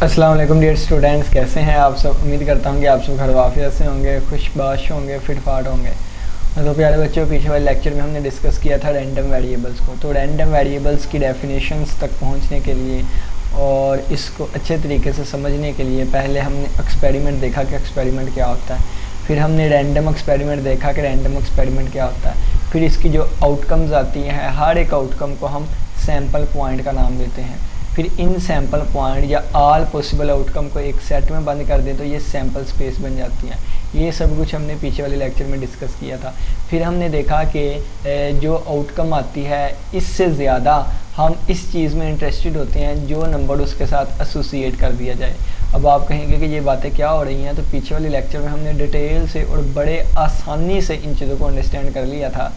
अस्सलाम वालेकुम dear students, कैसे हैं आप सब। उम्मीद करता हूँ कि आप सब घर वाफियत से होंगे, खुशबाश होंगे, फिटफाट होंगे। तो प्यारे बच्चों, पीछे वाले लेक्चर में हमने डिस्कस किया था रैंडम वेरिएबल्स को। तो रैंडम वेरिएबल्स की डेफिनेशंस तक पहुँचने के लिए और इसको अच्छे तरीके से समझने के लिए पहले हमने एक्सपेरिमेंट देखा कि एक्सपेरिमेंट क्या होता है, फिर हमने रैंडम एक्सपेरिमेंट देखा कि रैंडम एक्सपेरिमेंट क्या होता है, फिर इसकी जो आउटकम्स आती हैं हर एक आउटकम को हम सैम्पल पॉइंट का नाम देते हैं। फिर इन सैम्पल पॉइंट या ऑल पॉसिबल आउटकम को एक सेट में बंद कर दें तो ये सैम्पल स्पेस बन जाती हैं। ये सब कुछ हमने पीछे वाले लेक्चर में डिस्कस किया था। फिर हमने देखा कि जो आउटकम आती है इससे ज़्यादा हम इस चीज़ में इंटरेस्टेड होते हैं जो नंबर उसके साथ एसोसिएट कर दिया जाए। अब आप कहेंगे कि ये बातें क्या हो रही हैं, तो पीछे वाले लेक्चर में हमने डिटेल से और बड़े आसानी से इन चीज़ों को अंडरस्टैंड कर लिया था।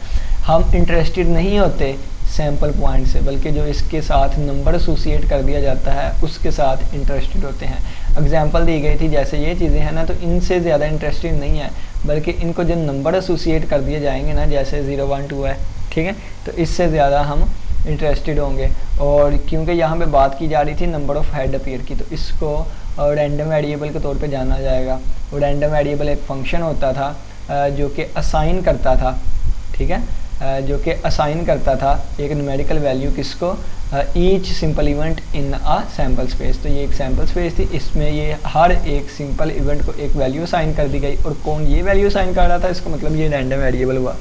हम इंटरेस्टेड नहीं होते सैम्पल पॉइंट से, बल्कि जो इसके साथ नंबर एसोसिएट कर दिया जाता है उसके साथ इंटरेस्टेड होते हैं। एग्जांपल दी गई थी जैसे ये चीज़ें हैं ना, तो इनसे ज़्यादा इंटरेस्टेड नहीं है, बल्कि इनको जो नंबर एसोसिएट कर दिए जाएंगे ना, जैसे 0 1 2 है, ठीक है, तो इससे ज़्यादा हम इंटरेस्टेड होंगे। और क्योंकि यहाँ पे बात की जा रही थी नंबर ऑफ़ हेड अपीयर की, तो इसको रैंडम वेरिएबल के तौर पे जाना जाएगा। और रैंडम वेरिएबल एक फंक्शन होता था जो कि असाइन करता था, ठीक है, जो कि असाइन करता था एक न्यूमेरिकल वैल्यू किसको, each simple event in a sample space. तो ये एक सैम्पल स्पेस थी, इसमें ये हर एक सिंपल इवेंट को एक वैल्यू असाइन कर दी गई। और कौन ये वैल्यू असाइन कर रहा था, इसका मतलब ये रैंडम वेरिएबल हुआ।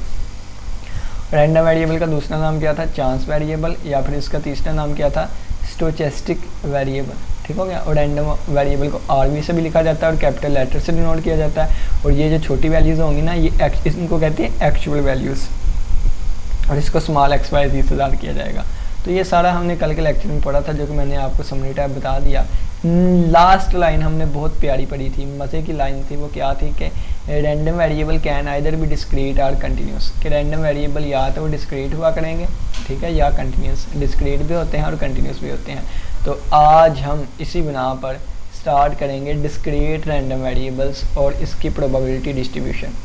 रैंडम वेरिएबल का दूसरा नाम क्या था, चांस वेरिएबल, या फिर इसका तीसरा नाम क्या था, स्टोचेस्टिक वेरिएबल, ठीक हो गया। और रैंडम वेरिएबल को आरवी से भी लिखा जाता है और कैपिटल लेटर से डिनोट किया जाता है। और ये जो छोटी वैल्यूज़ होंगी ना, ये इनको कहते हैं एक्चुअल वैल्यूज़, और इसको स्मॉल एक्स वाई से स्टार्ट किया जाएगा। तो ये सारा हमने कल के लेक्चर में पढ़ा था, जो कि मैंने आपको समरी टाइप बता दिया। लास्ट लाइन हमने बहुत प्यारी पढ़ी थी, मज़े की लाइन थी। वो क्या थी कि random variable can either be discrete और कंटिन्यूस, कि रैंडम वेरिएबल या तो वो डिस्क्रीट हुआ करेंगे, ठीक है, या कंटिन्यूस। डिस्क्रीट भी होते हैं और कंटिन्यूस भी होते हैं। तो आज हम इसी बिना पर स्टार्ट करेंगे डिस्क्रीट रैंडम वेरिएबल्स और इसकी प्रोबेबिलिटी डिस्ट्रीब्यूशन,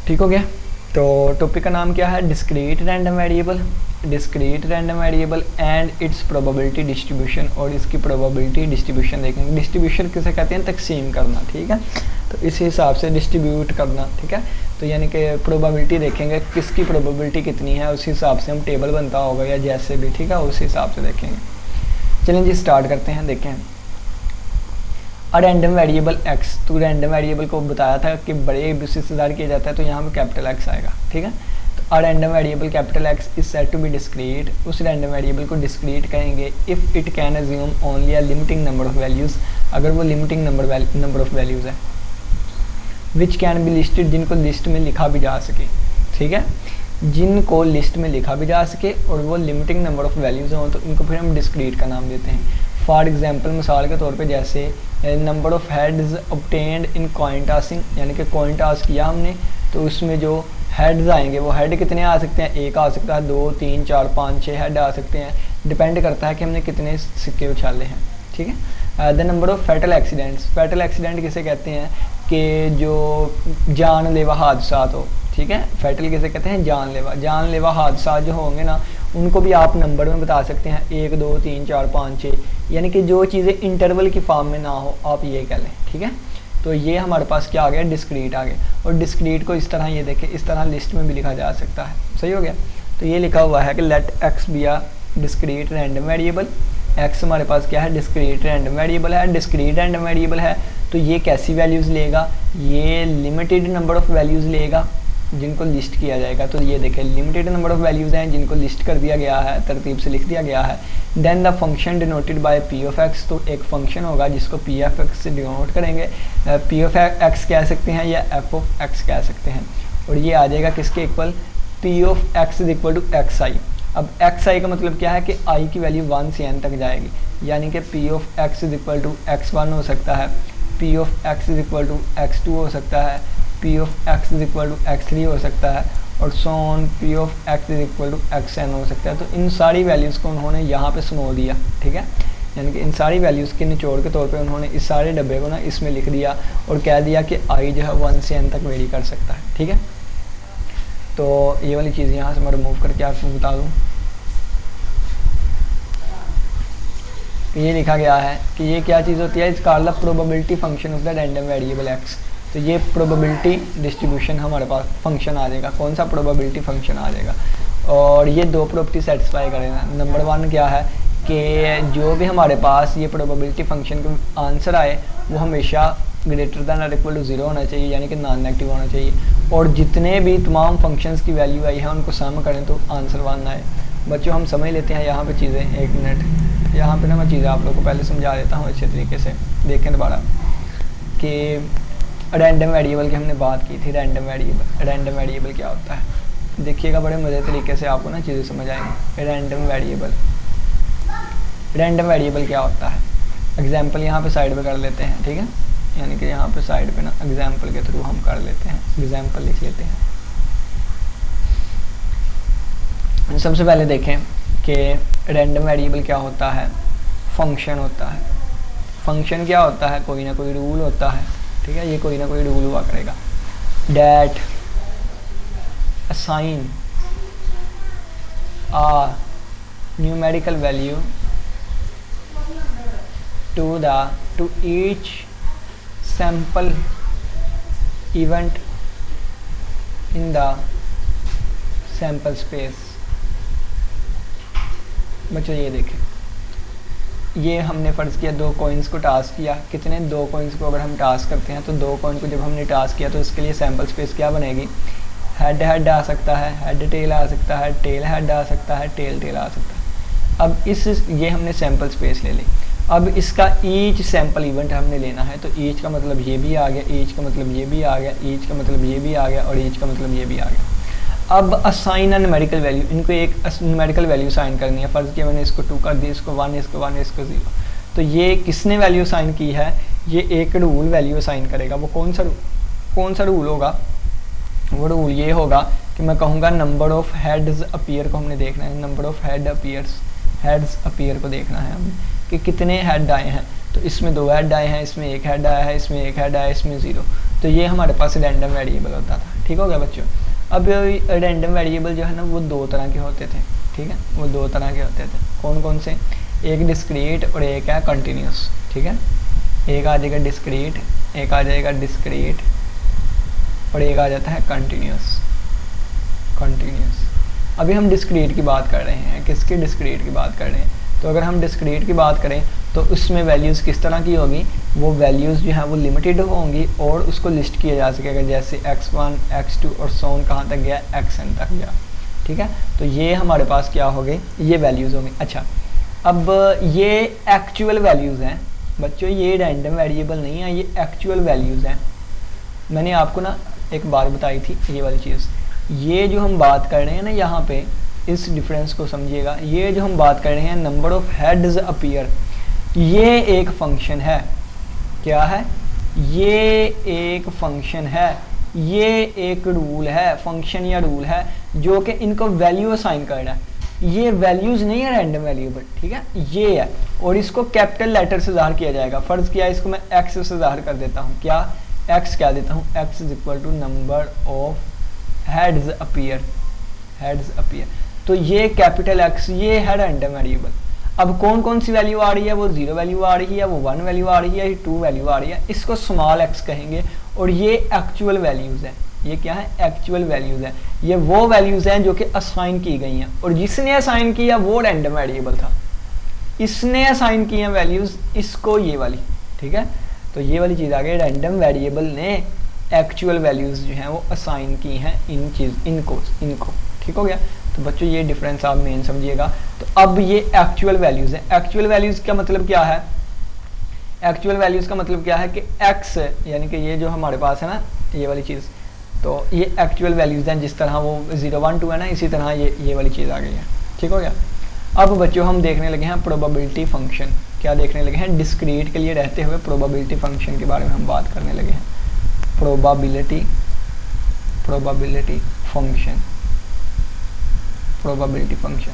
ठीक हो गया। तो टॉपिक का नाम क्या है, discrete random variable, discrete random variable and it's probability distribution. और इसकी प्रोबेबिलिटी डिस्ट्रीब्यूशन देखेंगे। डिस्ट्रीब्यूशन किसे कहते हैं, तकसीम करना, ठीक है, तो इस हिसाब से डिस्ट्रीब्यूट करना, ठीक है। तो यानी कि प्रोबेबिलिटी देखेंगे किसकी प्रोबेबिलिटी कितनी है, उस हिसाब से हम टेबल बनता होगा या जैसे भी, ठीक है, उस हिसाब से देखेंगे। चलें जी स्टार्ट करते हैं। देखें रैंडम वेरिएबल एक्स, तो रैंडम वेरिएबल को बताया था कि बड़े ए बी सी से स्टार्ट किया जाता है, तो यहाँ पे कैपिटल एक्स आएगा, ठीक है। तो random variable capital x is said to be discrete, उस रैंडम वेरिएबल को डिस्क्रीट कहेंगे if it can assume only a limiting number of values, अगर वो लिमिटिंग नंबर ऑफ वैल्यूज़ है, विच कैन बी लिस्टेड, जिनको लिस्ट में लिखा भी जा सके, ठीक है, जिनको लिस्ट में लिखा भी जा सके और वो लिमिटिंग नंबर ऑफ वैल्यूज़ हों, तो इनको फिर हम डिस्क्रीट का नाम देते हैं। फॉर एग्जाम्पल, मिसाल के तौर पे जैसे number of heads obtained in coin tossing, यानी कि कॉइन टॉस किया हमने, तो उसमें जो हेड्स आएंगे वो हेड कितने आ सकते हैं, एक आ सकता है, 2 3 4 5 6 हेड आ सकते हैं, डिपेंड करता है कि हमने कितने सिक्के उछाले हैं, ठीक है। The number of fatal accidents, fatal accident किसे कहते हैं कि जो जानलेवा हादसात हो, ठीक है, फैटल किसे कहते हैं, जानलेवा हादसा जो होंगे ना, उनको भी आप नंबर में बता सकते हैं, 1 2 3 4 5 6, यानी कि जो चीज़ें इंटरवल की फॉर्म में ना हो, आप ये कह लें, ठीक है। तो ये हमारे पास क्या आ गया, डिस्क्रीट आ गया। और डिस्क्रीट को इस तरह, ये देखें, इस तरह लिस्ट में भी लिखा जा सकता है, सही हो गया। तो ये लिखा हुआ है कि लेट एक्स बी आ डिस्क्रीट रैंडम वेरिएबल, एक्स हमारे पास क्या है, डिस्क्रीट रैंडम वेरिएबल है। डिस्क्रीट रैंडम वेरिएबल है तो ये कैसी वैल्यूज़ लेगा, ये लिमिटेड नंबर ऑफ़ वैल्यूज़ लेगा जिनको लिस्ट किया जाएगा। तो ये देखें, लिमिटेड नंबर ऑफ़ वैल्यूज़ हैं जिनको लिस्ट कर दिया गया है, तरतीब से लिख दिया गया है। Then the function denoted by p of x, तो एक फंक्शन होगा जिसको पी एफ एक्स से डिनोट करेंगे। पी ऑफ एक्स कह सकते हैं या एफ ऑफ एक्स कह सकते हैं। और ये आ जाएगा किसके equal, P of x is equal to X I. अब एक्स आई का मतलब क्या है कि आई की वैल्यू 1 से n तक जाएगी, यानी कि p of x is equal to x1 हो सकता है, p of x is equal to x2 हो सकता है, p of x is equal to x3 हो सकता है, और so on p of x is equal to xn हो सकता है। तो इन सारी वैल्यूज़ को उन्होंने यहाँ पे सुनो दिया, ठीक है, यानी कि इन सारी वैल्यूज़ के निचोड़ के तौर पे उन्होंने इस सारे डब्बे को ना इसमें लिख दिया और कह दिया कि आई जो है 1 से n तक वेरी कर सकता है, ठीक है। तो ये वाली चीज़ यहाँ से मैं रिमूव करके आपको बता दूँ। कि ये लिखा गया है कि ये क्या चीज़ होती है, it's called the probability function of the random variable x. तो ये प्रोबेबिलिटी डिस्ट्रीब्यूशन हमारे पास फंक्शन आ जाएगा। कौन सा प्रोबेबिलिटी फंक्शन आ जाएगा, और ये दो प्रॉपर्टी सेटिस्फाई करेगा। नंबर वन क्या है कि जो भी हमारे पास ये प्रोबेबिलिटी फंक्शन का आंसर आए वो हमेशा ग्रेटर दैन और इक्वल टू 0 होना चाहिए, यानी कि नॉन नेगेटिव होना चाहिए। और जितने भी तमाम फंक्शंस की वैल्यू आई है उनको सम करें तो आंसर 1 आए। बच्चों हम समझ लेते हैं यहाँ पे चीज़ें, एक मिनट यहाँ पे ना मैं चीज़ें आप लोगों को पहले समझा देता हूँ अच्छे तरीके से। देखें दोबारा कि रैंडम वेरिएबल की हमने बात की थी। रैंडम वेरिएबल क्या होता है, देखिएगा बड़े मज़े तरीके से आपको ना चीज़ें समझ आएंगी। रैंडम वेरिएबल क्या होता है, एग्जाम्पल यहाँ पे साइड पे कर लेते हैं, ठीक है। यानी कि यहाँ पे साइड पे ना एग्जाम्पल के थ्रू हम कर लेते हैं, एग्जाम्पल लिख लेते हैं। सबसे पहले देखें कि रैंडम वेरिएबल क्या होता है, फंक्शन होता है। फंक्शन क्या होता है, कोई ना कोई रूल होता है, ठीक है। ये कोई ना कोई रूल हुआ करेगा। That assign a numerical value to each sample event in the sample space। बच्चों ये देखें, ये हमने फ़र्ज़ किया दो कॉइन्स को टास्क किया। कितने, दो कॉइन्स को अगर हम टास्क करते हैं तो दो कॉइन को जब हमने टास्क किया तो इसके लिए सैम्पल स्पेस क्या बनेगी, हेड हेड आ सकता है, हेड टेल आ सकता है, टेल हेड आ सकता है, टेल टेल आ सकता है। अब ये हमने सैम्पल स्पेस ले ली। अब इसका ईच सैम्पल इवेंट हमने लेना है, तो ईच का मतलब ये भी आ गया, ईच का मतलब ये भी आ गया, ईच का मतलब ये भी आ गया, और ईच का मतलब ये भी आ गया। अब असाइन अ न्यूमेरिकल वैल्यू, इनको एक न्यूमेरिकल वैल्यू साइन करनी है। फ़र्ज़ किया मैंने इसको 2 कर दी, इसको 1, इसको 1, इसको 0। तो ये किसने वैल्यू साइन की है, ये एक रूल वैल्यू साइन करेगा। वो कौन सा रूल होगा, वो रूल ये होगा कि मैं कहूँगा नंबर ऑफ़ हेड्स अपीयर को हमने देखना है। नंबर ऑफ़ हेड्स अपीयर को देखना है हमें कि कितने हेड आए हैं। तो इसमें 2 हेड आए हैं, इसमें 1 हेड आया है, इसमें 1 हेड आया है, इसमें 0। तो ये हमारे पास रैंडम वेरिएबल होता था, ठीक हो गया बच्चों। अब रैंडम वेरिएबल जो है ना वो 2 तरह के होते थे, ठीक है। वो 2 तरह के होते थे, कौन कौन से, एक डिस्क्रीट और एक है कंटिन्यूस, ठीक है। एक आ जाएगा डिस्क्रीट, एक आ जाएगा डिस्क्रीट, और एक आ जाता है कंटिन्यूस। अभी हम डिस्क्रीट की बात कर रहे हैं। किसकी, डिस्क्रीट की बात कर रहे हैं। तो अगर हम डिस्क्रीट की बात करें तो उसमें वैल्यूज़ किस तरह की होगी, वो वैल्यूज़ जो हैं वो लिमिटेड होंगी और उसको लिस्ट किया जा सकेगा, जैसे x1, x2 और सोन कहाँ तक गया, xn तक गया, ठीक है। तो ये हमारे पास क्या हो गए, ये वैल्यूज़ होंगी। अच्छा, अब ये एक्चुअल वैल्यूज़ हैं बच्चों, ये रैंडम वेरिएबल नहीं है, ये एक्चुअल वैल्यूज़ हैं। मैंने आपको ना एक बात बताई थी, ये वाली चीज़, ये जो हम बात कर रहे हैं ना यहाँ पे, इस डिफरेंस को समझिएगा। ये जो हम बात कर रहे हैं नंबर ऑफ हेड्स अपीयर, ये एक फंक्शन है। क्या है, ये एक फंक्शन है, ये एक रूल है, फंक्शन या रूल है जो कि इनको वैल्यू असाइन कर रहा है। ये वैल्यूज़ नहीं है रैंडम वेरिएबल, ठीक है, ये है। और इसको कैपिटल लेटर से ज़ाहिर किया जाएगा। फ़र्ज़ किया इसको मैं एक्स से ज़ाहिर कर देता हूँ। क्या, एक्स क्या देता हूँ, x is equal to number of heads appear. तो ये कैपिटल एक्स, ये है रैंडम वेरिएबल। अब कौन कौन सी वैल्यू आ रही है, वो 0 वैल्यू आ रही है, वो 1 वैल्यू आ रही है, ये 2 वैल्यू आ रही है, इसको स्मॉल एक्स कहेंगे। और ये एक्चुअल वैल्यूज़ है। ये क्या है, एक्चुअल वैल्यूज़ है। ये वो वैल्यूज़ हैं जो कि असाइन की गई हैं, और जिसने असाइन किया वो रैंडम वेरिएबल था। इसने असाइन की हैं वैल्यूज़, इसको ये वाली, ठीक है। तो ये वाली चीज़ आ गई, रैंडम वेरिएबल ने एक्चुअल वैल्यूज़ जो हैं वो असाइन की हैं इनको, ठीक हो गया। तो बच्चों ये डिफरेंस आप मेन समझिएगा। तो अब ये एक्चुअल वैल्यूज़ हैं। एक्चुअल वैल्यूज़ का मतलब क्या है, एक्चुअल वैल्यूज़ का मतलब क्या है कि x, यानी कि ये जो हमारे पास है ना ये वाली चीज़, तो ये एक्चुअल वैल्यूज़ हैं। जिस तरह वो 0, 1, 2 है ना, इसी तरह ये वाली चीज़ आ गई है, ठीक हो गया। अब बच्चों हम देखने लगे हैं प्रोबेबिलिटी फंक्शन। क्या देखने लगे हैं, डिस्क्रीट के लिए रहते हुए प्रोबेबिलिटी फंक्शन के बारे में हम बात करने लगे हैं। प्रोबेबिलिटी फंक्शन,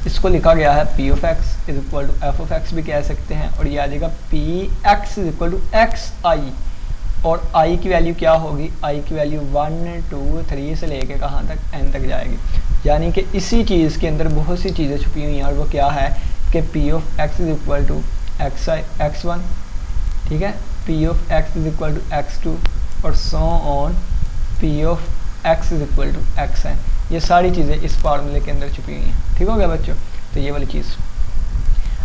इसको लिखा गया है p of x is equal to f of x भी कह सकते हैं, और ये आ जाएगा px is equal to xi। और i की वैल्यू क्या होगी, i की वैल्यू 1, 2, 3 से लेके कहाँ तक, n तक जाएगी। यानी कि इसी चीज़ के अंदर बहुत सी चीज़ें छुपी हुई हैं, और वो क्या है कि p of x is equal to x1, ठीक है, p of x is equal to x2 और so on p of x is equal to xn। ये सारी चीज़ें इस फार्मूले के अंदर छुपी हुई हैं, ठीक हो गया बच्चों। तो ये वाली चीज़।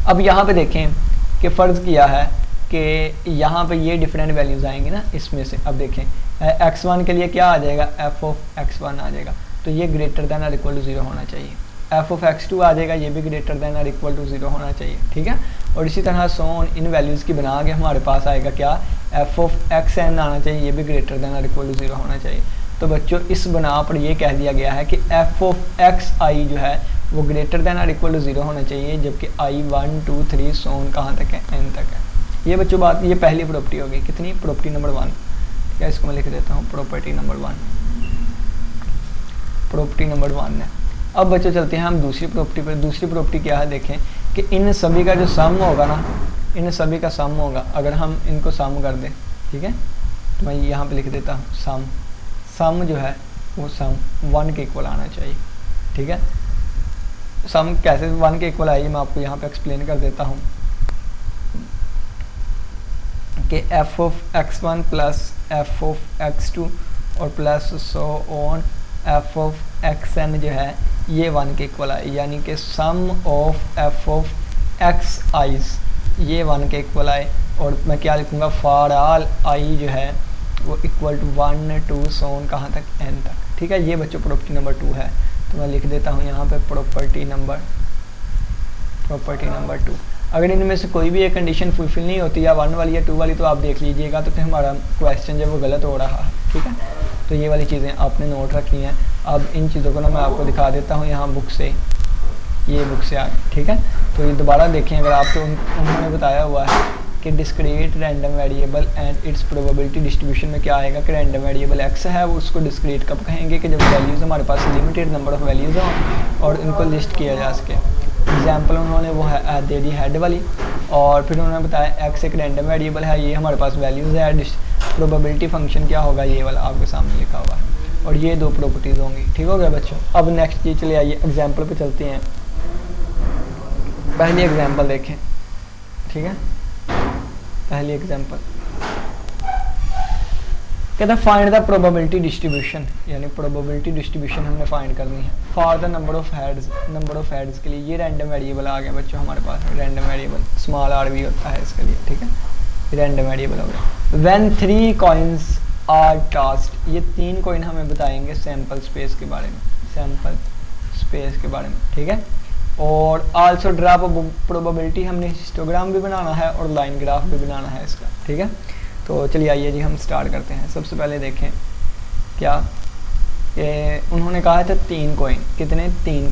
अब यहाँ पे देखें कि फ़र्ज़ किया है कि यहाँ पे ये डिफरेंट वैल्यूज़ आएंगी ना इसमें से। अब देखें x1 के लिए क्या आ जाएगा, f ऑफ x1 आ जाएगा, तो ये ग्रेटर देन और इक्वल टू 0 होना चाहिए। f ऑफ x2 आ जाएगा, ये भी ग्रेटर देन और इक्वल टू 0 होना चाहिए, ठीक है। और इसी तरह सो ऑन इन वैल्यूज़ की बना के हमारे पास आएगा क्या, f ऑफ xn आना चाहिए, ये भी ग्रेटर देन और इक्वल टू 0 होना चाहिए। तो बच्चों इस बना पर ये कह दिया गया है कि f ऑफ xi जो है वो ग्रेटर देन और इक्वल टू 0 होना चाहिए, जबकि i 1 2 3 सो ऑन कहाँ तक है, n तक है। ये बच्चों बात, ये पहली प्रॉपर्टी होगी, कितनी, प्रॉपर्टी नंबर 1, ठीक है। इसको मैं लिख देता हूँ प्रॉपर्टी नंबर 1, प्रॉपर्टी नंबर 1 है। अब बच्चों चलते हैं हम दूसरी प्रॉपर्टी पर। दूसरी प्रॉपर्टी क्या है, देखें कि इन सभी का जो सम होगा ना, इन सभी का सम होगा, अगर हम इनको सम कर दें, ठीक है, तो मैं यहाँ पे लिख देता हूँ सम जो है वो सम 1 के इक्वल आना चाहिए, ठीक है। सम कैसे 1 के इक्वल आइए मैं आपको यहाँ पे एक्सप्लेन कर देता हूँ कि f of x1 plus f of x2 और plus so on f of xn जो है ये 1 के इक्वल आए, यानी कि सम ऑफ f ऑफ xi's ये 1 के इक्वल आए। और मैं क्या लिखूँगा, फॉर ऑल i जो है वो इक्वल टू 1 2 सो ऑन कहाँ तक, n तक, ठीक है। ये बच्चों प्रॉपर्टी नंबर 2 है, तो मैं लिख देता हूँ यहाँ पे प्रॉपर्टी नंबर 2। अगर इनमें से कोई भी एक कंडीशन फुलफिल नहीं होती, या 1 वाली या 2 वाली, तो आप देख लीजिएगा तो फिर हमारा क्वेश्चन जो वो गलत हो रहा है, ठीक है। तो ये वाली चीज़ें आपने नोट रखी हैं। अब इन चीज़ों को ना मैं आपको दिखा देता हूँ यहाँ बुक से, ये बुक से आ गई, ठीक है। तो ये दोबारा देखें, अगर आपको उन्होंने बताया हुआ है कि discrete random variable and it's probability distribution में क्या आएगा कि रैंडम वेरिएबल x है, वो उसको डिस्क्रीट कब कहेंगे कि जब वैल्यूज़ हमारे पास लिमिटेड नंबर ऑफ़ वैल्यूज़ हों और इनको लिस्ट किया जा सके। एग्जाम्पल उन्होंने वो है दे दी हेड वाली, और फिर उन्होंने बताया x एक रैंडम वेरिएबल है, ये हमारे पास वैल्यूज़ है, प्रोबेबिलिटी फंक्शन क्या होगा, ये वाला आपके सामने लिखा हुआ है, और ये 2 प्रॉपर्टीज़ होंगी, ठीक हो गया बच्चों। अब नेक्स्ट ये चले आइए एग्जाम्पल पे चलते हैं। पहली एग्जाम्पल देखें, ठीक है। पहली एग्जाम्पल कहता है फाइंड द प्रोबेबिलिटी डिस्ट्रीब्यूशन, यानी प्रोबेबिलिटी डिस्ट्रीब्यूशन हमने फाइंड करनी है for the number of heads के लिए। ये रैंडम वेरिएबल आ गया बच्चों हमारे पास, रैंडम वेरिएबल स्मॉल r भी होता है इसके लिए, ठीक है। रैंडम वेरिएबल हो गया। व्हेन 3 कॉइन्स आर टॉस्ड, ये 3 कॉइन हमें बताएंगे सैम्पल स्पेस के बारे में, सैम्पल स्पेस के बारे में, ठीक है। और आल्सो ड्रा प्रोबेबिलिटी, हमने हिस्टोग्राम भी बनाना है और लाइन ग्राफ भी बनाना है इसका, ठीक है। तो चलिए आइए जी हम स्टार्ट करते हैं। सबसे पहले देखें क्या उन्होंने कहा था 3 कॉइन, कितने, 3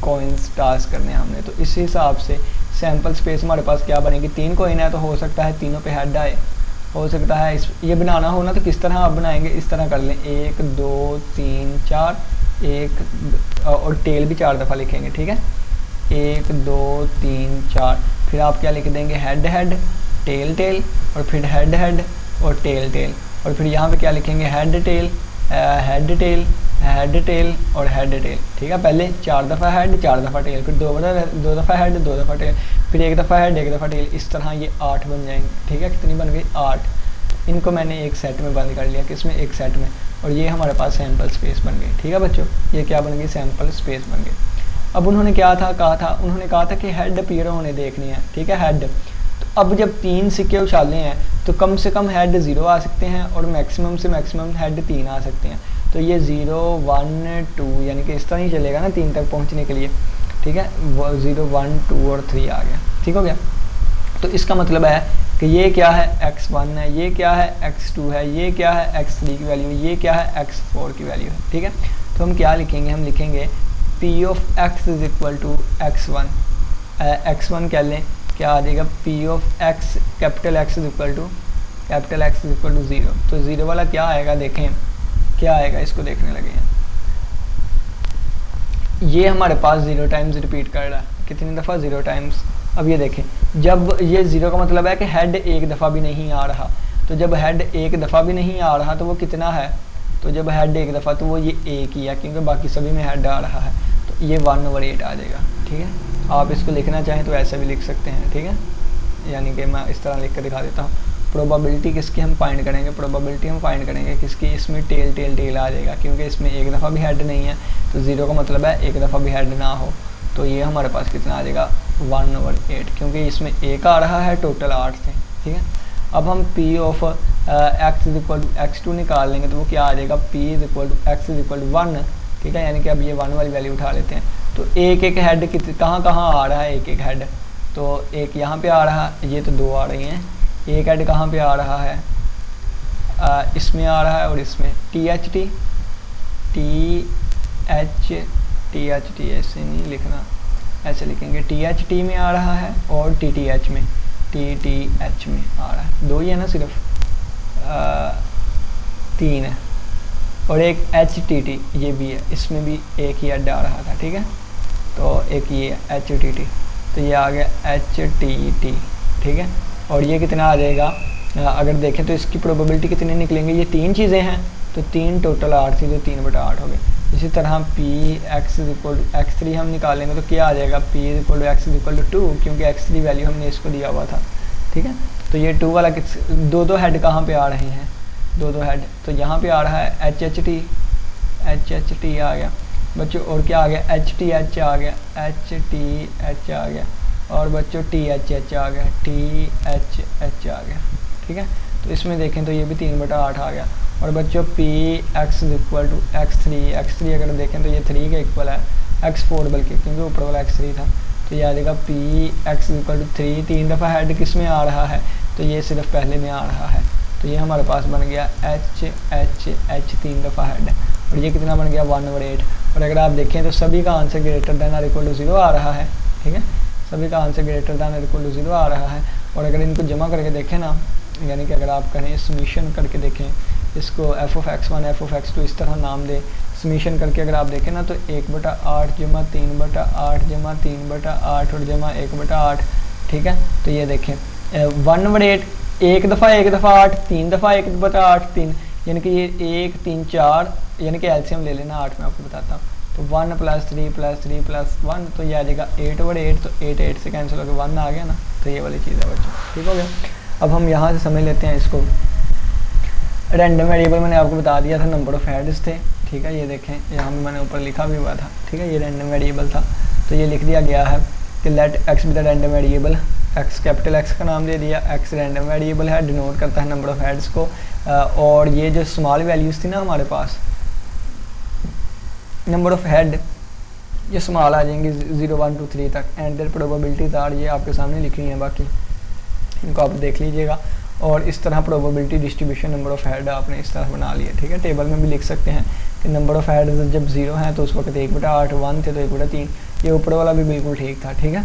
कॉइन्स टास्क करने हैं हमने। तो इस हिसाब से सैम्पल स्पेस हमारे पास क्या बनेगी, 3 कॉइन है तो हो सकता है तीनों पे हेड आए, हो सकता है इस ये बनाना हो ना, तो किस तरह आप बनाएंगे, इस तरह कर लें 1 2 3 4, एक और टेल भी 4 दफ़ा लिखेंगे, ठीक है। 1 2 3 4, फिर आप क्या लिख देंगे, हेड हेड टेल टेल, और फिर हेड हेड और टेल टेल, और फिर यहाँ पे क्या लिखेंगे, head tail head tail head tail और हेड टेल, ठीक है। पहले 4 दफ़ा हेड 4 दफ़ा टेल, फिर 2 दफ़ा हेड 2 दफ़ा टेल, फिर 1 दफ़ा हेड 1 दफ़ा टेल, इस तरह ये 8 बन जाएंगे, ठीक है। कितनी बन गई, 8। इनको मैंने एक सेट में बंद कर लिया, किसमें, एक सेट में, और ये हमारे पास सैम्पल स्पेस बन गई, ठीक है बच्चों। ये क्या बन गई, सैम्पल स्पेस बन गई। अब उन्होंने क्या उन्होंने कहा था कि हेड अपीयर होने देखनी है, ठीक है, हेड। तो अब जब 3 सिक्के उछाले हैं तो कम से कम हेड 0 आ सकते हैं और मैक्सिमम से मैक्सिमम हेड 3 आ सकते हैं। तो ये 0 1 2 यानी कि इस तरह ही चलेगा ना 3 तक पहुंचने के लिए, ठीक है। 0 1 2 और 3 आ गया, ठीक हो गया। तो इसका मतलब है कि ये क्या है, x1 है, ये क्या है, x2 है, ये क्या है, x3 की वैल्यू, ये क्या है, x4 की वैल्यू है, ठीक है। तो हम क्या लिखेंगे, हम लिखेंगे p of x is equal to x1, x1 कह लें, क्या आ जाएगा, p of x capital X is equal to 0। तो 0 वाला क्या आएगा, देखें क्या आएगा, इसको देखने लगे हैं। ये हमारे पास 0 टाइम्स रिपीट कर रहा है, कितनी दफ़ा, 0 टाइम्स। अब ये देखें, जब ये 0 का मतलब है कि हेड 1 दफ़ा भी नहीं आ रहा, तो जब हेड 1 दफ़ा भी नहीं आ रहा तो वो कितना है, तो जब हेड 1 दफ़ा तो वो ये 1 ही है, क्योंकि बाकी सभी में हेड आ रहा है, तो ये 1/8 आ जाएगा, ठीक है। आप इसको लिखना चाहें तो ऐसा भी लिख सकते हैं, ठीक है, यानी कि मैं इस तरह लिख कर दिखा देता हूँ। प्रोबेबिलिटी किसकी हम फाइंड करेंगे, प्रोबेबिलिटी हम फाइंड करेंगे किसकी, इसमें टेल टेल टेल आ जाएगा, क्योंकि इसमें एक दफ़ा भी हेड नहीं है, तो 0 का मतलब है एक दफ़ा भी हेड ना हो। तो ये हमारे पास कितना आ जाएगा 1/8, क्योंकि इसमें एक आ रहा है, टोटल 8 थे, ठीक है। अब हम P of x is equal to x2 निकाल लेंगे, तो वो क्या आ जाएगा, P is equal to x is equal to 1, ठीक है, यानी कि अब ये 1 वाली वैल्यू उठा लेते हैं। तो एक एक हेड कहाँ कहाँ आ रहा है, एक एक हेड, तो एक यहाँ पे आ रहा है, ये तो 2 आ रही हैं, एक हेड कहाँ पे आ रहा है, इसमें आ रहा है और इसमें, THT ऐसे नहीं लिखना, ऐसे लिखेंगे, THT में आ रहा है और TTH में आ रहा है, 2 ही है ना सिर्फ, 3 है, और एक HTT ये भी है, इसमें भी एक ही हेड आ रहा था, ठीक है, तो एक ये HTT, तो ये आ गया HTT, ठीक है। और ये कितना आ जाएगा, अगर देखें तो इसकी प्रोबेबिलिटी कितनी निकलेंगे, ये 3 चीज़ें हैं, तो 3 टोटल 8 थी, तो 3/8 हो गए। इसी तरह P x is equal to x3 हम निकालेंगे, तो क्या आ जाएगा, P is equal to x is equal to 2, क्योंकि x3 वैल्यू हमने इसको दिया हुआ था, ठीक है। तो ये 2 वाला दो हेड कहाँ पे आ रहे हैं, 2 हेड, तो यहाँ पे आ रहा है HHT आ गया बच्चों, और क्या आ गया, HTH आ गया, HTH आ गया, और बच्चों THH आ गया, THH आ गया, ठीक है। तो इसमें देखें तो ये भी 3/8 आ गया। और बच्चों P x is equal to x3 अगर देखें तो ये 3 के इक्वल है, x4 बल्कि, क्योंकि ऊपर वाला x3 था, तो ये आ जाएगा P x is equal to 3 दफ़ा हेड किस में आ रहा है, तो ये सिर्फ पहले में आ रहा है, तो ये हमारे पास बन गया HHH 3 दफ़ा हेड, और ये कितना बन गया 1/8। और अगर आप देखें तो सभी का आंसर ग्रेटर दैन और इक्वल टू 0 आ रहा है, ठीक है, सभी का आंसर ग्रेटर दैन और इक्वल टू 0 आ रहा है। और अगर इनको जमा करके देखें ना, यानी कि अगर आप कहें समीशन करके देखें, इसको f(x1) f(x2) इस तरह नाम दें, समीशन करके अगर आप देखें ना, तो 1/8 जमा 3/8 जमा 3/8 और जमा 1/8, ठीक है। तो ये देखें 1/8, एक दफ़ा 8, 3 दफ़ा 1/8 3, यानी कि ये 1 3 4, यानी कि एलसीएम ले लेना 8 में आपको बताता हूँ, तो 1 + 3 + 3 + 1, तो ये आ जाएगा 8/8, तो 8 से कैंसिल होकर 1 आ गया ना, तो ये वाली चीज़ है बच्चों, ठीक हो गया। अब हम यहाँ से समझ लेते हैं इसको, रैंडम वेरिएबल मैंने आपको बता दिया था, नंबर ऑफ हेड्स थे, ठीक है, ये देखें यहाँ पे मैंने ऊपर लिखा भी हुआ था, ठीक है, ये रैंडम वेरिएबल था, तो ये लिख दिया गया है कि let x be the random variable, x capital X का नाम दे दिया, x रैंडम वेरिएबल है, डिनोट करता है नंबर ऑफ हेड्स को, और ये जो स्मॉल वैल्यूज़ थी ना हमारे पास, नंबर ऑफ हेड ये स्मॉल आ जाएंगे 0 1 2 3 तक, एंड देयर प्रोबेबिलिटीज आर, ये आपके सामने लिखी हुई है, बाकी इनको आप देख लीजिएगा। और इस तरह probability distribution number of head आपने इस तरह बना लिया, ठीक है। टेबल में भी लिख सकते हैं कि नंबर ऑफ हेड जब 0 है तो उस वक्त 1/8, 1 थे तो 1/3, ये ऊपर वाला भी बिल्कुल ठीक था, ठीक है।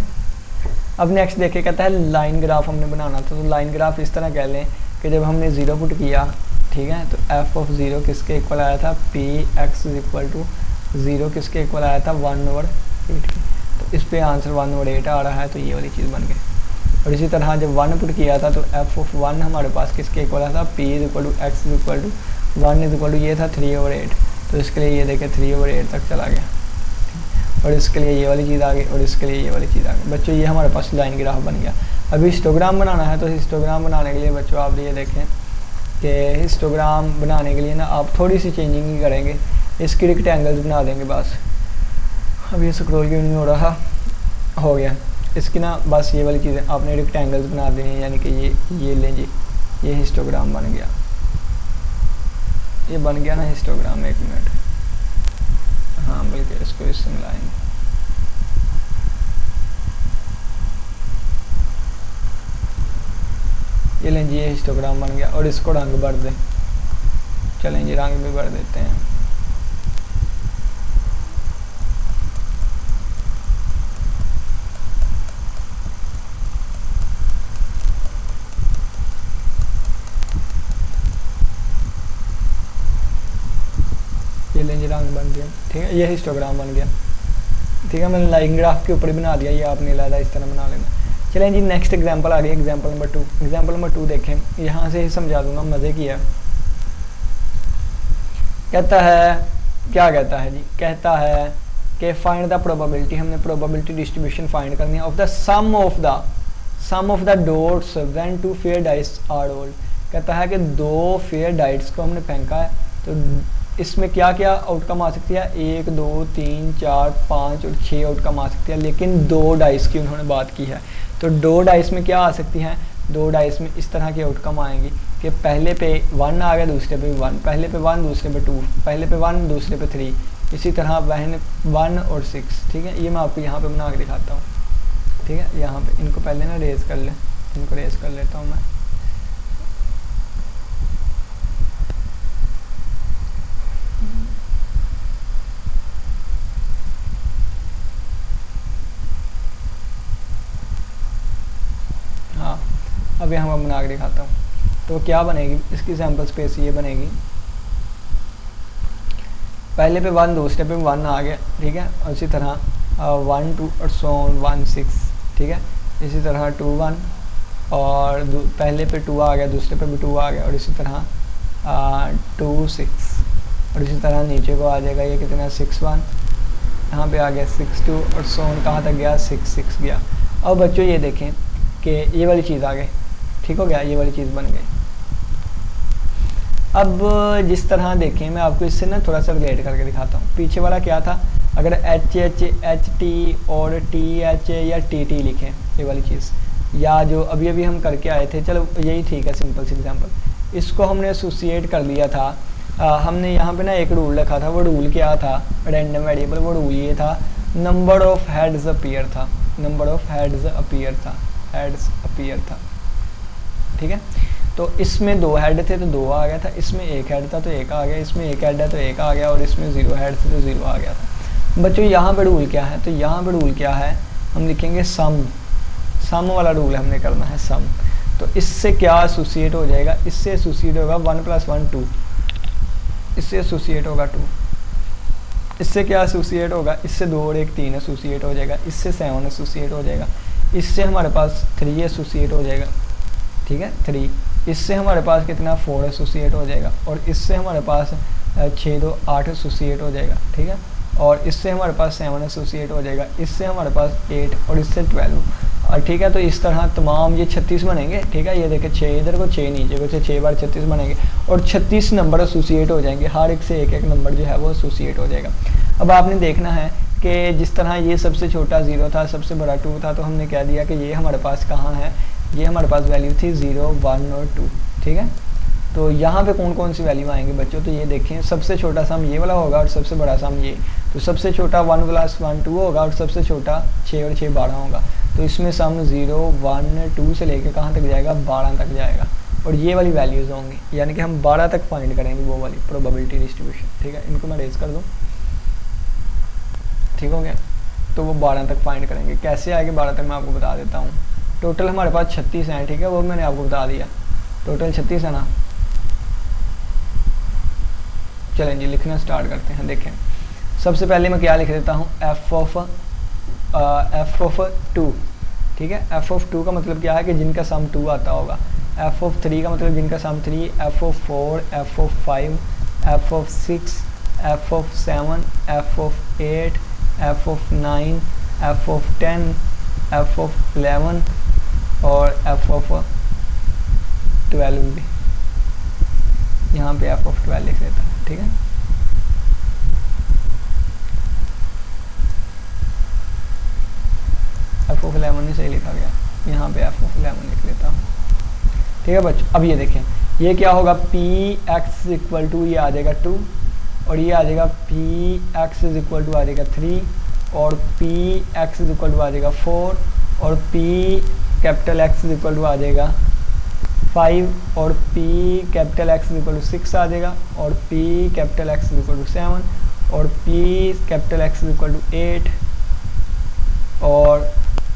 अब नेक्स्ट देखे, कहता है लाइन ग्राफ हमने बनाना था, तो लाइन ग्राफ इस तरह कह लें कि जब हमने 0 पुट किया, ठीक है, तो f(0) किसके इक्वल आया था, Px इज इक्वल टू 0 किसके इक्वल आया था 1/8 की, तो इस पे आंसर 1/8 आ रहा है, तो ये वाली चीज़ बन गई। और इसी तरह जब 1 पुट किया था तो f(1) हमारे पास किसके इक्वल आया था, P is equal to x is equal to 1 is equal to ये था 3/8, तो इसके लिए ये देखें 3/8 तक चला गया, और इसके लिए ये वाली चीज़ आ गई, और इसके लिए ये वाली चीज़ आ गई। बच्चों ये हमारे पास लाइन ग्राफ बन गया। अभी हिस्टोग्राम बनाना है, तो हिस्टोग्राम बनाने के लिए बच्चों आप ये देखें कि हिस्टोग्राम बनाने के लिए ना आप थोड़ी सी चेंजिंग ही करेंगे, इसकी रेक्टेंगल्स बना देंगे बस। अब ये स्क्रॉल क्यों नहीं हो रहा, हो गया, इसकी ना बस ये वाली चीज़ें आपने रेक्टेंगल्स बना देनी है, यानी कि ये लें जी, ये हिस्टोग्राम बन गया, ये बन गया ना हिस्टोग्राम। 1 मिनट, हाँ बल्कि इसको इससे मिलाएंगे, ये लें जी, ये हिस्टोग्राम बन गया। और इसको रंग भर दें, चलें जी रंग भी भर देते हैं। ये लेंगे रंग बन गया, ठीक है, ये हिस्टोग्राम बन गया, ठीक है। मैंने लाइन ग्राफ के ऊपर ही बना दिया, ये आपने लादा इस तरह बना लेना। चलें जी नेक्स्ट एग्जांपल आ गई, एग्जांपल नंबर 2। एग्जांपल नंबर 2 देखें, यहाँ से ही समझा दूंगा, मज़े की है। कहता है, क्या कहता है जी, कहता है कि फाइंड द प्रोबेबिलिटी, हमने प्रोबेबिलिटी डिस्ट्रीब्यूशन फाइंड करनी है of the sum of the dots when two fair dice are rolled. कहता है कि दो फेयर डाइट्स को हमने फेंका है तो इसमें क्या क्या आउटकम आ सकती है, 1 2 3 4 5 और 6 आउटकम आ सकती है, लेकिन 2 डाइस की उन्होंने बात की है। तो 2 डाइस में क्या आ सकती हैं, 2 डाइस में इस तरह की आउटकम आएंगी कि पहले पे 1 आ गया, दूसरे पे 1, पहले पे 1 दूसरे पे 2, पहले पे 1 दूसरे पे 3, इसी तरह वहन 1 और 6। ठीक है, ये मैं आपको यहाँ पे बना के दिखाता हूँ। ठीक है, यहाँ पे इनको पहले ना रेज कर ले, इनको रेज कर लेता हूँ मैं। हाँ, अब यहाँ मैं बना के दिखाता हूँ। तो क्या बनेगी, इसकी सैम्पल स्पेस ये बनेगी, पहले पे 1 दूसरे पे 1 आ गया। ठीक है, और इसी तरह 1 2 और सो 1 6। ठीक है, इसी तरह 2 1 और पहले पे 2 आ गया, दूसरे पे भी 2 आ गया, और इसी तरह 2 6, और इसी तरह नीचे को आ जाएगा ये कितना 6 1, यहाँ पे आ गया 6 2 और सो कहाँ तक गया 6 6 गया। अब बच्चों ये देखें कि ये वाली चीज़ आ गई, ठीक हो गया, ये वाली चीज़ बन गई। अब जिस तरह देखें, मैं आपको इससे ना थोड़ा सा रिलेट करके दिखाता हूँ। पीछे वाला क्या था, अगर एच एच एच टी और टी एच या टी टी लिखें, ये वाली चीज़, या जो अभी अभी हम करके आए थे, चलो यही ठीक है, सिंपल सी एग्जांपल। इसको हमने एसोसिएट कर लिया था। हमने यहाँ पे ना एक रूल रखा था, वो रूल क्या था, रैंडम वेरिएबल, वो रूल ये था, नंबर ऑफ हेड्स अपीयर था, नंबर ऑफ हेड्स अपीयर था, हेड्स अपीयर था। ठीक है, तो इसमें 2 हेड थे तो 2 आ गया था, इसमें 1 हेड था तो 1 आ गया, इसमें 1 हेड है तो 1 आ गया, और इसमें 0 हेड थे तो 0 आ गया था। बच्चों यहाँ पे रूल क्या है, तो यहाँ पे रूल क्या है, हम लिखेंगे सम, सम वाला रूल हमने करना है, सम। तो इससे क्या एसोसिएट हो जाएगा, इससे एसोसिएट होगा 1 + 1 2, इससे एसोसिएट होगा 2, इससे क्या एसोसिएट होगा, इससे 2 और 1 3 एसोसिएट हो जाएगा, इससे 7 एसोसिएट हो जाएगा, इससे हमारे पास 3 एसोसिएट हो जाएगा। ठीक है, 3, इससे हमारे पास कितना 4 एसोसिएट हो जाएगा, और इससे हमारे पास 6 2 8 एसोसिएट हो जाएगा। ठीक है, और इससे हमारे पास 7 एसोसिएट हो जाएगा, इससे हमारे पास 8 और इससे 12। ठीक है, तो इस तरह तमाम ये 36 बनेंगे। ठीक है, ये देखें 6 इधर को 6 नीचे को, 6 बार 36 बनेंगे, और 36 नंबर एसोसिएट हो जाएंगे, हर एक से एक एक नंबर जो है वो एसोसिएट हो जाएगा। अब आपने देखना है कि जिस तरह ये सबसे छोटा 0 था, सबसे बड़ा 2 था, तो हमने कह दिया कि ये हमारे पास कहाँ है, ये हमारे पास वैल्यू थी 0 1 और 2। ठीक है, तो यहाँ पे कौन कौन सी वैल्यू आएंगे बच्चों, तो ये देखें, सबसे छोटा सम ये वाला होगा और सबसे बड़ा सम ये, तो सबसे छोटा 1 + 1 2 होगा, और सबसे छोटा 6 और 6 12 होगा। तो इसमें सम 0 1 2 से लेकर कहाँ तक जाएगा, 12 तक जाएगा, और ये वाली वैल्यूज़ होंगी, यानी कि हम 12 तक फाइंड करेंगे वो वाली प्रोबेबिलिटी डिस्ट्रीब्यूशन। ठीक है, इनको मैं रेज कर दूँ, ठीक हो गया, तो वो 12 तक फाइंड करेंगे। कैसे आएंगे 12 तक मैं आपको बता देता हूँ। टोटल हमारे पास 36 हैं। ठीक है, वो मैंने आपको बता दिया, टोटल 36 है ना। चलें जी, लिखना स्टार्ट करते हैं। देखें, सबसे पहले मैं क्या लिख देता हूँ, एफ ऑफ 2। ठीक है, एफ ऑफ 2 का मतलब क्या है कि जिनका सम 2 आता होगा। एफ ऑफ 3 का मतलब जिनका सम 3, F of 4, F of 5, F of 6, F of 7, F of 8, F of 9, F of 10, F of 11 और एफ ऑफ 12 भी, यहाँ पे एफ ऑफ 12 लिख देता है। ठीक है, एफ ऑफ 11 नहीं सही लिखा गया, यहाँ पे एफ ऑफ 11 लिख लेता हूँ। ठीक है बच्चों, अब ये देखें, ये क्या होगा, पी एक्स इक्वल टू, ये आ जाएगा 2, और ये आ जाएगा P X is equal to आ जाएगा 3, और P X is equal to आ जाएगा 4, और P capital x is equal to आ जाएगा 5, और P capital x is equal to 6 आ जाएगा, और P capital x is equal to 7, और P capital x is equal to 8, और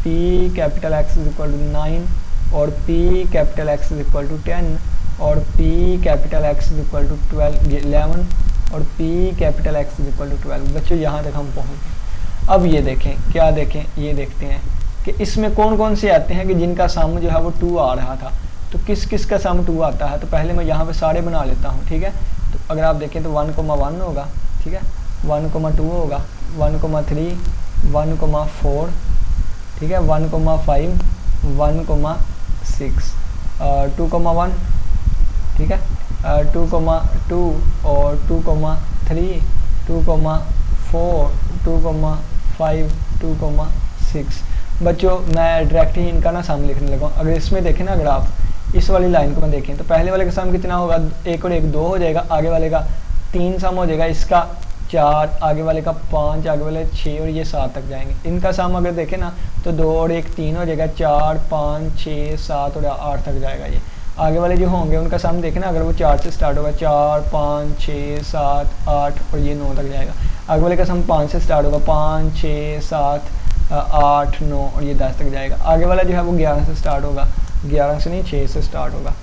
P capital x is equal to 9, और P capital x is equal to 10, और P capital x is equal to 11, और P capital x is equal to 12। बच्चों यहाँ तक हम पहुँच गए। अब ये देखें, क्या देखें, ये देखते हैं कि इसमें कौन कौन से आते हैं कि जिनका सम जो है वो 2 आ रहा था। तो किस किस का सम 2 आता है, तो पहले मैं यहाँ पे सारे बना लेता हूँ। ठीक है, तो अगर आप देखें तो 1,1 होगा। ठीक है, 1,2 होगा, 1,3, 1,4, ठीक है, 1,5, 1,6, 2,1, ठीक है, 2,2 और 2,3, 2,4, 2,5, 2,6। बच्चों मैं डायरेक्ट ही इनका ना सम लिखने लगा। अगर इसमें देखें ना, अगर आप इस वाली लाइन को मैं देखें तो पहले वाले का सम कितना होगा, 1 और 1 2 हो जाएगा, आगे वाले का 3 सम हो जाएगा, इसका 4, आगे वाले का 5, आगे वाले 6 और ये 7 तक जाएंगे। इनका सम अगर देखें ना तो 2 और 1 3 हो जाएगा, 4, 5, 6, 7 और 8 तक जाएगा। ये आगे वाले जो होंगे उनका सम देखें ना, अगर वो 4 से स्टार्ट होगा, 4, 5, 6, 7, 8 और ये 9 तक जाएगा। आगे वाले का सम 5 से स्टार्ट होगा, 5, 6, 7, 8, 9 और ये 10 तक जाएगा। आगे वाला जो है वो 11 से स्टार्ट होगा, 11 से नहीं 6 से स्टार्ट होगा,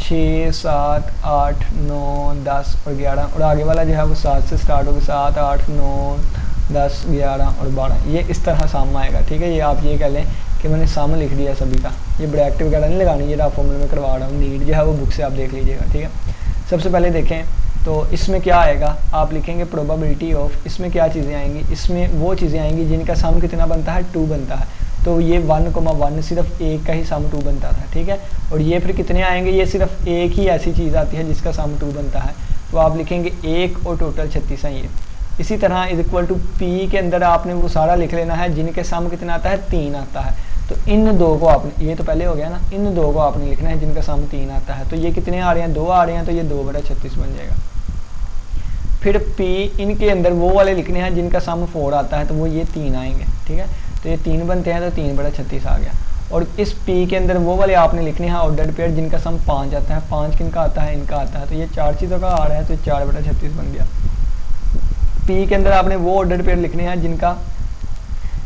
6, 7, 8, 9, 10 और 11। और आगे वाला जो है वो 7 से स्टार्ट होगा, 7, 8, 9, 10, 11 और 12। ये इस तरह सम आएगा, ठीक है। ये आप ये कह लें कि मैंने सम लिख दिया सभी का, ये ब्रैकेट वगैरह नहीं लगानी, ये आप फॉर्मूले में करवा रहा हूँ। नीड जो है वो बुक से आप देख लीजिएगा, ठीक है। सबसे पहले देखें तो इसमें क्या आएगा, आप लिखेंगे प्रोबेबिलिटी ऑफ, इसमें क्या चीज़ें आएंगी, इसमें वो चीज़ें आएंगी जिनका सम कितना बनता है, 2 बनता है। तो ये 1,1 सिर्फ एक का ही सम 2 बनता था, ठीक है। और ये फिर कितने आएंगे, ये सिर्फ एक ही ऐसी चीज़ आती है जिसका सम 2 बनता है, तो आप लिखेंगे 1 और टोटल 36 है ये। इसी तरह इज इक्वल टू पी के अंदर आपने वो सारा लिख लेना है जिनके सम कितना आता है, 3 आता है। तो इन 2 को आपने, ये तो पहले हो गया ना, इन 2 को आपने लिखना है जिनका सम 3 आता है। तो ये कितने आ रहे हैं, 2 आ रहे हैं, तो ये 2/36 बन जाएगा। फिर P इनके अंदर वो वाले लिखने हैं जिनका सम 4 आता है, तो वो ये 3 आएंगे, ठीक है। तो ये 3 बनते हैं, तो 3/36 आ गया। और इस P के अंदर वो वाले आपने लिखने हैं ऑर्डर्ड पेयर जिनका सम 5 आता है। 5 किनका आता है, इनका आता है, तो ये 4 चीज़ों का आ रहा है, तो 4/36 बन गया। P के अंदर आपने वो ऑर्डर्ड पेयर लिखने हैं जिनका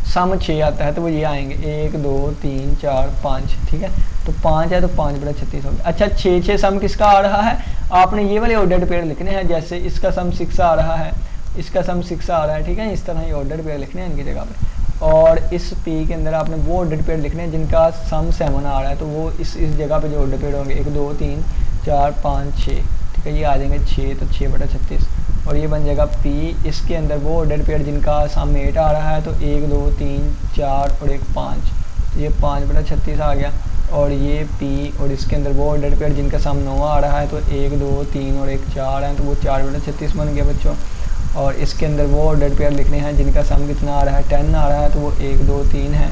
सम 6 आता है, तो वो ये आएंगे 1, 2, 3, 4, 5, ठीक है। तो 5 है, तो 5/36 हो गया। अच्छा 6 सम किसका आ रहा है, आपने ये वाले ऑर्डर्ड पेयर लिखने हैं, जैसे इसका सम 6 आ रहा है, इसका सम 6 आ रहा है, ठीक है। इस तरह ये ऑर्डर्ड पेयर लिखने हैं इनकी जगह पे। और इस P के अंदर आपने वो ऑर्डर्ड पेयर लिखने हैं जिनका सम 7 आ रहा है, तो वो इस जगह पे जो ऑर्डर्ड पेयर होंगे 1, 2, 3, 4, 5, 6, ठीक है। ये आ जाएंगे 6, तो 6/36 और ये बन जाएगा P। इसके अंदर वो ऑर्डर्ड पेयर जिनका सम 8 आ रहा है, तो 1, 2, 3, 4 और 1, 5, तो ये 5/36 आ गया। और ये P और इसके अंदर वो ऑर्डर्ड पेयर जिनका सम 9 आ रहा है, तो 1, 2, 3 और 1, 4 हैं, तो वो 4/36 बन गया बच्चों। और इसके अंदर वो ऑर्डर्ड पेयर लिखने हैं जिनका सम कितना आ रहा है, 10 आ रहा है, तो वो 1, 2, 3 है,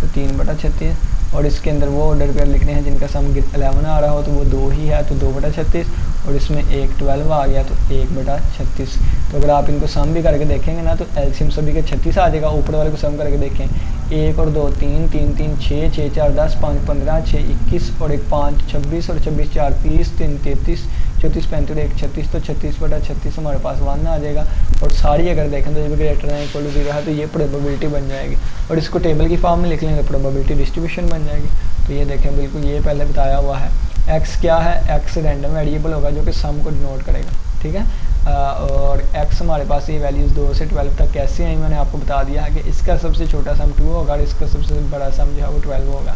तो 3/36। और इसके अंदर वो ऑर्डर पेयर लिखने हैं जिनका सम 11 आ रहा हो, तो वो 2 ही है, तो 2/36। और इसमें 1 12 आ गया, तो 1/36। तो अगर आप इनको सम भी करके देखेंगे ना, तो एलसीएम सभी के 36 आ जाएगा। ऊपर वाले को सम करके देखें, 1 और 2 3, 3 3 6, 6 4 10, 5 15, 6 21 और 1 5 26 और 26 4 30, 3 33, 34 35 1 36, तो 36/36 हमारे पास 1 आ जाएगा। और सारी अगर देखें तो जब ग्रेटर देन इक्वल टू 0 है, तो ये प्रोबेबिलिटी बन जाएगी। और इसको टेबल की फॉर्म में लिख लेंगे, प्रोबेबिलिटी डिस्ट्रीब्यूशन बन जाएगी। तो ये देखें बिल्कुल ये पहले बताया हुआ है। x क्या है, x रैंडम वेरिएबल होगा जो कि सम को डिनोट करेगा, ठीक है। और x हमारे पास ये वैल्यूज़ 2 से 12 तक कैसे हैं, मैंने आपको बता दिया है कि इसका सबसे छोटा सम 2 होगा और इसका सबसे बड़ा सम जो है वो 12 होगा।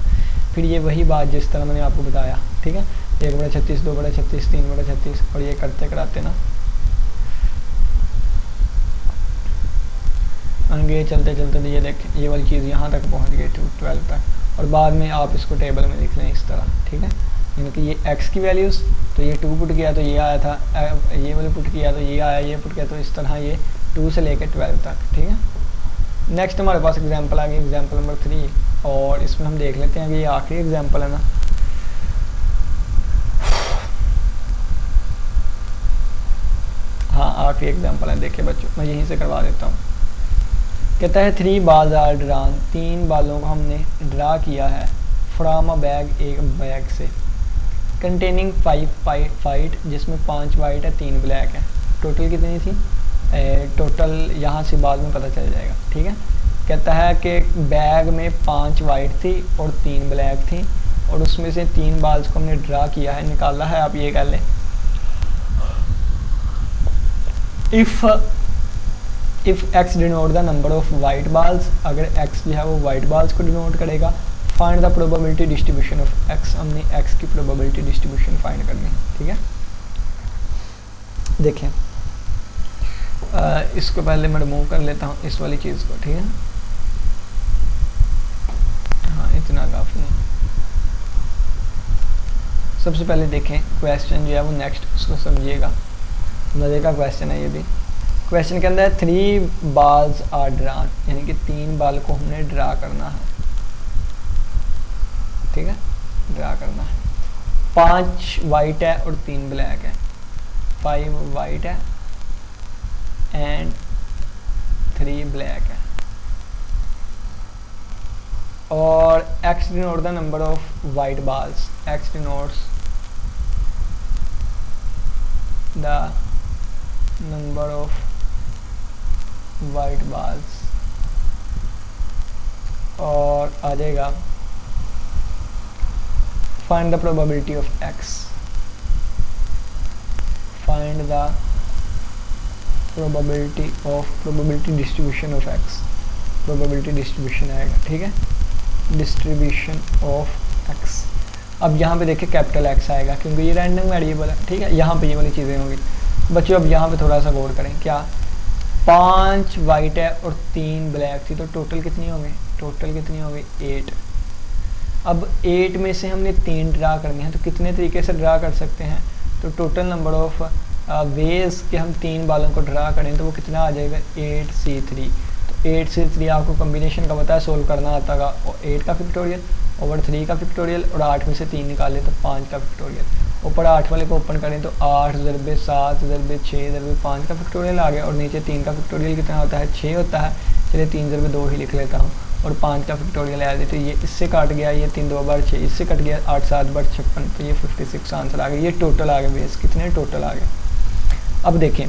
फिर ये वही बात जिस तरह मैंने आपको बताया, ठीक है, 1/36, 2/36, 3/36 और ये करते कराते ना आगे चलते चलते तो ये देखें ये वाली चीज़ यहाँ तक पहुँच गई 12 तक। और बाद में आप इसको टेबल में लिख लें इस तरह, ठीक है। यानी कि ये x की वैल्यूज़, तो ये 2 पुट किया तो ये आया था, ये वाले पुट किया तो ये आया, ये पुट किया, तो इस तरह ये 2 से लेकर 12 तक, ठीक है। नेक्स्ट हमारे पास एग्जांपल आ गई, एग्जांपल नंबर 3। और इसमें हम देख लेते हैं कि ये आखिरी एग्जांपल है ना। हाँ आखिरी एग्जांपल है, देखिए बच्चों मैं यहीं से करवा देता हूँ। कहता है 3 balls आर ड्रान, 3 बालों को हमने ड्रा किया है फ्रॉम अ बैग, एक बैग से, कंटेनिंग 5 फाइट, जिसमें 5 वाइट है 3 ब्लैक है। टोटल कितनी थी, टोटल यहाँ से बाद में पता चल जाएगा, ठीक है। कहता है कि बैग में 5 वाइट थी और 3 ब्लैक थी और उसमें से 3 बाल्स को हमने ड्रा किया है, निकाला है। आप ये कह लें if x denote the number of white balls, अगर x जो है वो वाइट बाल्स को डिनोट करेगा। Find the probability distribution of x, हमने x की प्रोबेबिलिटी डिस्ट्रीब्यूशन फाइंड करनी है, ठीक है। देखें इसको पहले मैं रिमूव कर लेता हूँ इस वाली चीज़ को, ठीक है। हाँ, इतना काफ़ी है। सबसे पहले देखें क्वेश्चन जो है वो नेक्स्ट, उसको समझिएगा, मज़े का क्वेश्चन है ये भी। क्वेश्चन के अंदर 3 balls आर ड्रान, यानी कि 3 बाल को हमने ड्रा करना है, ठीक है, ड्रा करना है। 5 वाइट है और 3 ब्लैक है, 5 वाइट है एंड 3 ब्लैक है। और x denote the number of white balls, x denotes the number of white balls। और आ जाएगा find the probability of x, find the probability distribution of x, probability distribution आएगा, ठीक है, distribution of x। अब यहाँ पे देखिए कैपिटल x आएगा क्योंकि ये रैंडम वेरिएबल है, ठीक है, यहाँ पे ये वाली चीज़ें होंगी बच्चों। अब यहाँ पे थोड़ा सा गौर करें, क्या 5 वाइट है और 3 ब्लैक थी, तो टोटल कितनी होंगी, टोटल कितनी होगी 8। अब 8 में से हमने 3 ड्रा करनी है, तो कितने तरीके से ड्रा कर सकते हैं, तो टोटल नंबर ऑफ वेज के हम 3 बालों को ड्रा करें तो वो कितना आ जाएगा 8c3। तो 8c3 आपको कॉम्बिनेशन का पता है, सोल्व करना आता होगा, और 8 का फैक्टोरियल ओवर 3 का फैक्टोरियल, और 8 में से 3 निकालें तो 5 का फैक्टोरियल। ऊपर 8 वाले को ओपन करें तो 8 ज़रबे 7 ज़रबे 6 ज़रबे 5 का फैक्टोरियल आ गया, और नीचे 3 का फैक्टोरियल कितना होता है 6 होता है। चलिए 3 ज़रबे 2 ही लिख लेता हूँ, और 5 का फैक्टोरियल आ जाए तो ये इससे काट गया, ये 3 2 बार 6, इससे कट गया 8 7 बार 56, तो ये 56 आंसर आ गया। ये टोटल आ गया बेस, कितने टोटल आ गए। अब देखें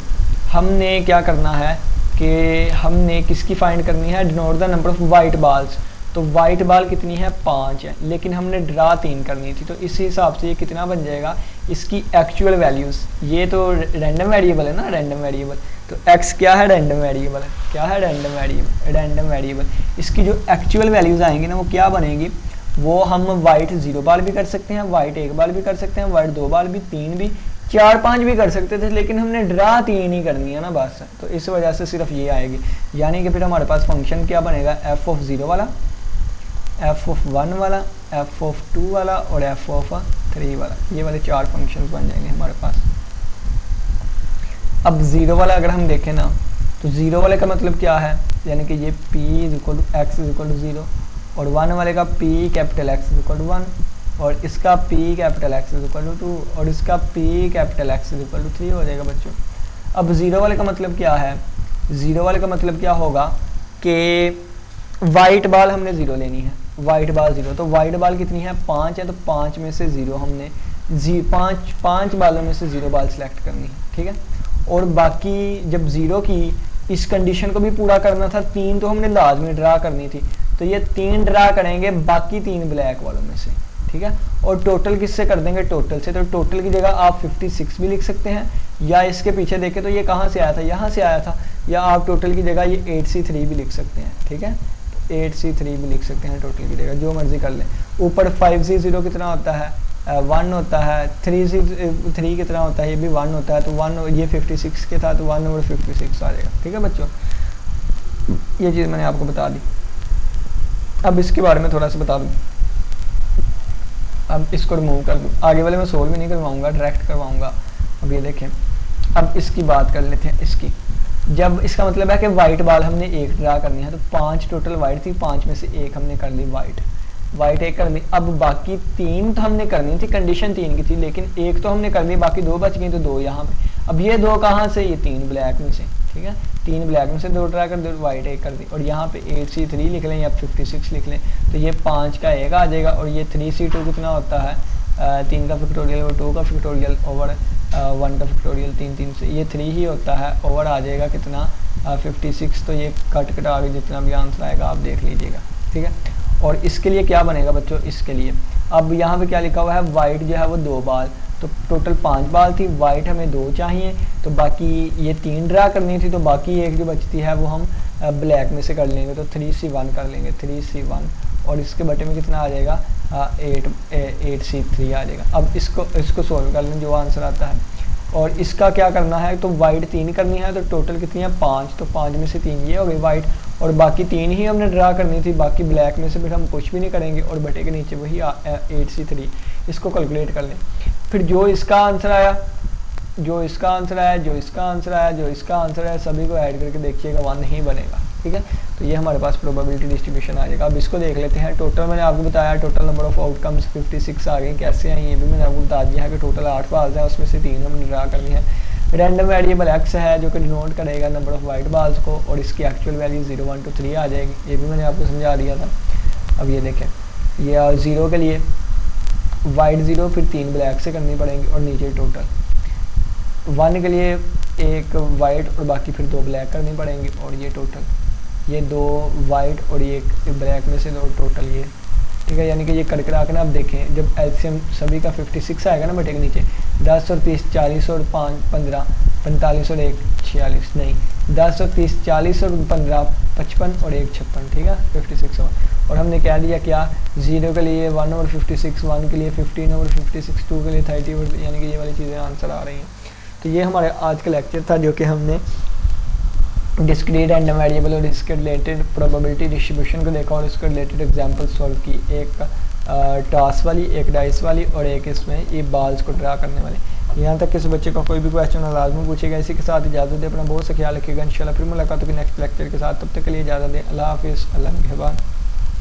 हमने क्या करना है कि हमने किसकी फाइंड करनी है, denote the number of white balls. तो वाइट बाल कितनी है 5 है, लेकिन हमने ड्रा 3 करनी थी, तो इस हिसाब से ये कितना बन जाएगा, इसकी एक्चुअल वैल्यूज़, ये तो रैंडम वेरिएबल है ना, रैंडम वेरिएबल, तो x क्या है रैंडम वेरिएबल है, क्या है रैंडम वेरिएबल, रैंडम वेरिएबल। इसकी जो एक्चुअल वैल्यूज़ आएंगी ना वो क्या बनेगी, वो हम वाइट 0 बाल भी कर सकते हैं, वाइट 1 बाल भी कर सकते हैं, वाइट 2 बाल भी, 3 भी, 4 5 भी कर सकते थे, लेकिन हमने ड्रा 3 ही करनी है ना बस, तो इस वजह से सिर्फ ये आएगी। यानी कि फिर हमारे पास फंक्शन क्या बनेगा, f ऑफ 0 वाला, f ऑफ 1 वाला, f ऑफ 2 वाला और f ऑफ 3 वाला, ये वाले 4 फंक्शन बन जाएंगे हमारे पास। अब 0 वाला अगर हम देखें ना, तो 0 वाले का मतलब क्या है, यानी कि ये p = x = 0, और 1 वाले का p कैपिटल X = 1, और इसका p कैपिटल X = 2, और इसका p कैपिटल X = 3 हो जाएगा बच्चों। अब 0 वाले का मतलब क्या है, 0 वाले का मतलब क्या होगा कि वाइट बाल हमने 0 लेनी है, वाइट बाल 0, तो वाइट बाल कितनी है 5 है, तो 5 में से 0 हमने 5 बालों में से 0 बाल सिलेक्ट करनी है, ठीक है। और बाकी जब 0 की इस कंडीशन को भी पूरा करना था, 3 तो हमने लाजमी ड्रा करनी थी, तो ये 3 ड्रा करेंगे बाकी 3 ब्लैक वालों में से, ठीक है। और टोटल किससे कर देंगे, टोटल से, तो टोटल की जगह आप 56 भी लिख सकते हैं, या इसके पीछे देखें तो ये कहाँ से आया था, यहाँ से आया था, या आप टोटल की जगह ये 8c3 भी लिख सकते हैं, ठीक है, 8c3 भी लिख सकते हैं टोटल की जगह, जो मर्जी कर लें। ऊपर 5c0 कितना होता है 1 होता है, 3c3 कितना होता है, ये भी 1 होता है, तो 1 ये 56 के था, तो 1 over 56 आ जाएगा, ठीक है बच्चों। ये चीज़ मैंने आपको बता दी। अब इसके बारे में थोड़ा सा बता दूँ, अब इसको रिमूव कर दूँ, आगे वाले मैं सोल्व भी नहीं करवाऊँगा, डायरेक्ट करवाऊँगा। अब ये देखें, अब इसकी बात कर लेते हैं। इसकी जब इसका मतलब है कि वाइट बाल हमने 1 ड्रा करनी है, तो 5 टोटल वाइट थी, 5 में से 1 हमने कर ली वाइट 1 कर ली। अब बाकी 3 तो हमने करनी थी, कंडीशन 3 की थी, लेकिन 1 तो हमने कर ली, बाकी 2 बच गई, तो 2 यहाँ पे। अब ये 2 कहाँ से, ये 3 ब्लैक में से, ठीक है, 3 ब्लैक में से 2 ड्रा कर दो, वाइट 1 कर दी, और यहाँ पे 8c3 लिख लें या 56 लिख लें, तो ये 5 का 1 आ जाएगा, और ये 3c2 कितना होता है 3 का फैक्टोरियल और 2 का फैक्टोरियल ओवर 1 का फैक्टोरियल, 3 से ये 3 ही होता है, ओवर आ जाएगा कितना 56, तो ये कट आगे जितना भी आंसर आएगा आप देख लीजिएगा, ठीक है। और इसके लिए क्या बनेगा बच्चों, इसके लिए अब यहाँ पे क्या लिखा हुआ है, वाइट जो है वो 2 बाल, तो टोटल 5 बाल थी, वाइट हमें 2 चाहिए, तो बाकी ये 3 ड्रा करनी थी, तो बाकी एक जो बचती है वो हम ब्लैक में से कर लेंगे, तो 3c1 कर लेंगे, 3c1, और इसके बटे में कितना आ जाएगा 8c3 आ जाएगा। अब इसको सोल्व कर लें, जो आंसर आता है, और इसका क्या करना है, तो वाइट 3 करनी है, तो टोटल कितनी है 5, तो 5 में से 3 ये हो गई वाइट, और बाकी 3 ही हमने ड्रा करनी थी, बाकी ब्लैक में से फिर हम कुछ भी नहीं करेंगे, और बटे के नीचे वही 8C3 इसको कैलकुलेट कर लें। फिर जो इसका आंसर आया, जो इसका आंसर आया, जो इसका आंसर आया, जो इसका आंसर आया, सभी को ऐड करके देखिएगा 1 ही बनेगा, ठीक है। तो ये हमारे पास प्रोबेबिलिटी डिस्ट्रीब्यूशन आ जाएगा। अब इसको देख लेते हैं। टोटल मैंने आपको बताया, टोटल नंबर ऑफ आउटकम्स 56 आ गए। कैसे हैं ये भी मैंने आपको बता दिया है कि टोटल 8 बाल्स हैं, उसमें से 3 हमने ड्रा करनी है। रैंडम वेरिएबल एक्स है जो कि डिनोट करेगा नंबर ऑफ वाइट बाल्स को, और इसकी एक्चुअल वैल्यू 0 1 2 3 आ जाएगी। ये भी मैंने आपको समझा दिया था। अब ये देखें, ये 0 के लिए वाइट 0, फिर 3 ब्लैक से करनी पड़ेंगी, और नीचे टोटल 1 के लिए 1 वाइट और बाकी फिर 2 ब्लैक करनी पड़ेंगी, और ये टोटल ये 2 वाइट और ये 1 ब्लैक में से 2 टोटल ये, ठीक है। यानी कि ये करके आकर आप देखें, जब एलसीएम सभी का 56 आएगा ना बटे के नीचे, 10 और 30 40 और 5 15 45 और 1 46, नहीं 10 और 30 40 और 15 55 और 1 56, ठीक है 56 और हमने क्या दिया, क्या 0 के लिए 1 ओवर 56, 1 के लिए 15 ओवर 56, 2 के लिए 30 ओवर, यानी कि ये वाली चीज़ें आंसर आ रही हैं। तो ये हमारे आज का लेक्चर था जो कि हमने डिस्क्रीट रैंडम वेरिएबल और इसके रिलेटेड प्रोबेबिलिटी डिस्ट्रीब्यूशन को देखा, और इसके रिलेटेड एग्जांपल सॉल्व की, एक टॉस वाली, एक डाइस वाली, और एक इसमें ये बाल्स को ड्रा करने वाली। यहाँ तक किसी बच्चे का कोई भी क्वेश्चन लाजमी पूछेगा। इसी के साथ इजाज़त दे, अपना बहुत सा ख्याल रखिएगा। इंशाल्लाह फिर मुलाकात होगी नेक्स्ट लेक्चर के साथ। तब तक के लिए इजाज़त दें। अल्लाह हाफिज़। अल्लाह निगहबान।